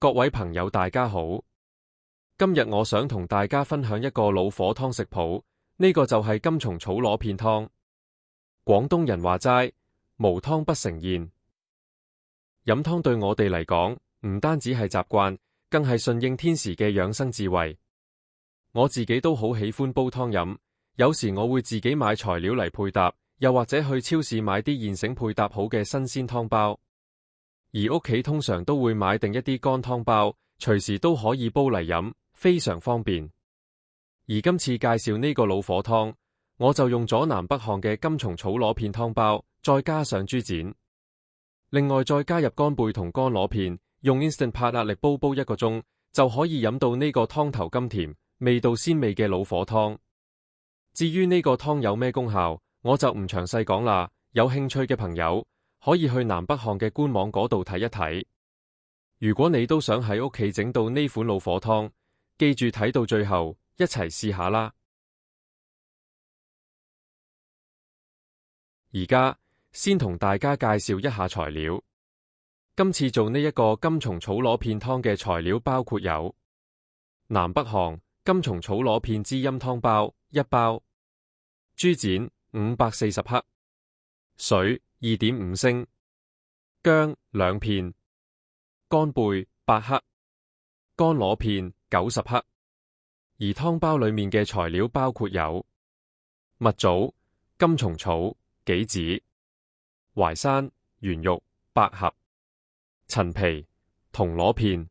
各位朋友大家好，今日我想同大家分享一個老火湯食譜，呢個就係金蟲草螺片湯。廣東人話齋，無湯不成宴。飲湯對我哋嚟講，唔單止係習慣，更係順應天時嘅養生智慧。我自己都好喜歡煲湯飲，有時我會自己買材料嚟配搭，又或者去超市買啲現成配搭好嘅新鮮湯包。而屋企通常都會買定一啲乾湯包，隨時都可以煲嚟飲，非常方便。而今次介紹呢個老火湯，我就用咗南北項嘅金蟲草螺片湯包，再加上豬展，另外再加入乾貝同乾螺片，用 Instant Pot 壓力煲1個鐘，就可以飲到呢個湯頭甘甜、味道鮮味嘅老火湯。至於呢個湯有咩功效，我就唔詳細講啦。有興趣嘅朋友可以去南北項嘅官網嗰度睇一睇。如果你都想喺屋企整到呢款老火湯，記住睇到最後，一齊試下啦。而家先同大家介紹一下材料。今次做呢一個金蟲草螺片湯嘅材料包括有南北項金蟲草螺片滋陰湯包1包，豬展540克，水2.5升，薑2片，乾貝8克，乾螺片90克。而湯包裏面嘅材料包括有蜜棗、金蟲草、杞子、淮山、圓肉、百合、陳皮、銅鑼片。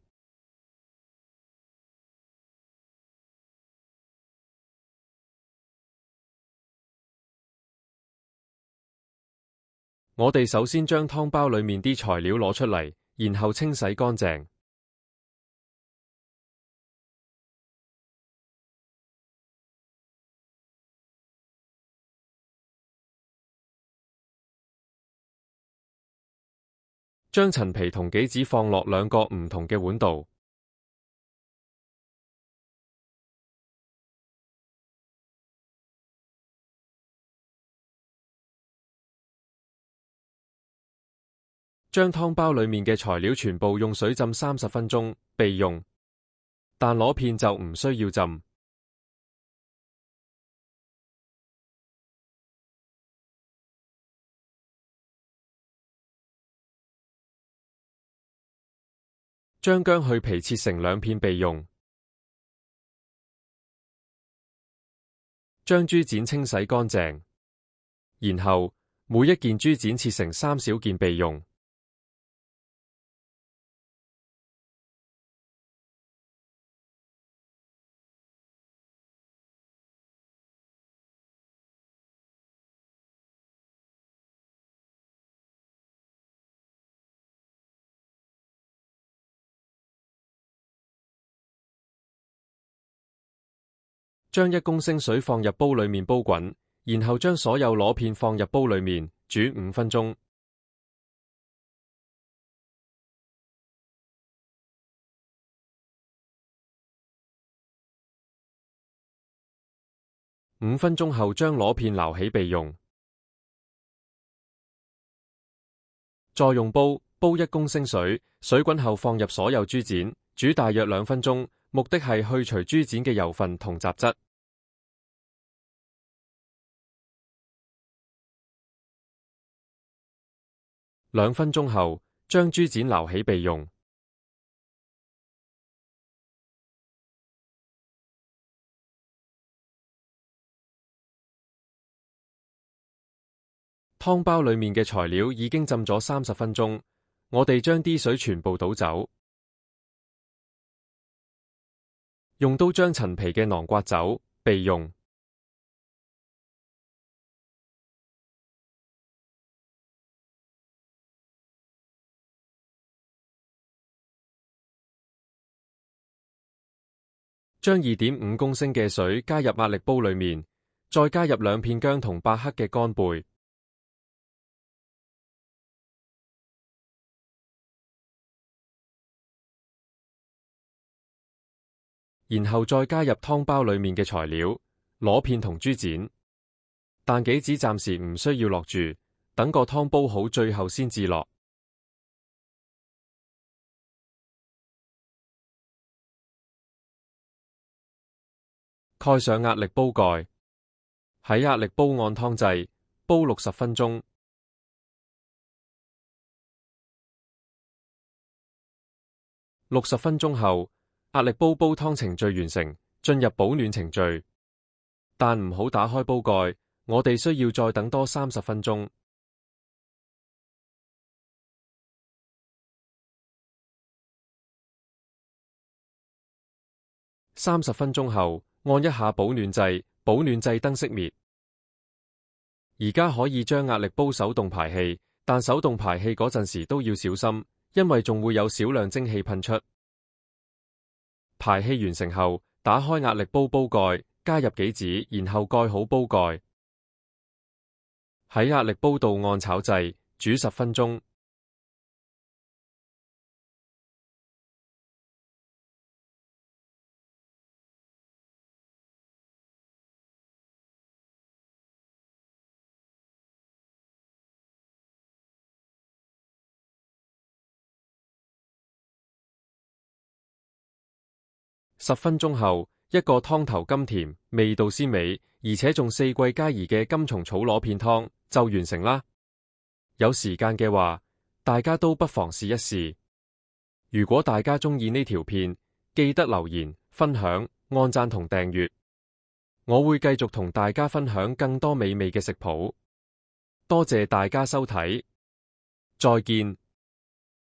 我哋首先將湯包裏面啲材料攞出嚟，然後清洗乾淨。將陳皮同杞子放落2個唔同嘅碗度。將湯包裏面嘅材料全部用水浸30分鐘備用，但螺片就唔需要浸。將薑去皮切成2片備用。將豬展清洗乾淨，然後每一件豬展切成3小件備用。將1公升水放入煲裏面煲滾，然後將所有螺片放入煲裏面煮5分鐘。5分鐘後將螺片撈起備用。再用煲1公升水，水滾後放入所有豬展，煮大約2分鐘，目的係去除豬展嘅油分同雜質。2分鐘後，將豬展撈起備用。湯包裏面嘅材料已經浸咗30分鐘，我哋將啲水全部倒走，用刀將陳皮嘅囊刮走，備用。將2.5公升嘅水加入壓力煲裏面，再加入2片薑同8克嘅乾貝。然後再加入湯包裏面嘅材料，螺片同豬展，但杞子暫時唔需要落住，等個湯煲好最後先至落。蓋上壓力煲蓋，喺壓力煲按湯掣，煲60分鐘。60分鐘後，壓力煲煲湯程序完成，進入保暖程序。但唔好打開煲蓋，我哋需要再等多30分鐘。30分鐘後，按一下保暖掣，保暖掣燈熄滅。而家可以將壓力煲手動排氣，但手動排氣嗰陣時都要小心，因為仲會有少量蒸汽噴出。排氣完成後，打開壓力煲煲蓋，加入杞子，然後蓋好煲蓋。喺壓力煲度按炒掣，煮10分鐘。10分鐘後，一個湯頭甘甜、味道鮮美，而且仲四季佳宜嘅金蟲草螺片湯就完成啦。有時間嘅話，大家都不妨試一試。如果大家鍾意呢條片，記得留言、分享、按讚同訂閱。我會繼續同大家分享更多美味嘅食譜。多謝大家收睇，再見。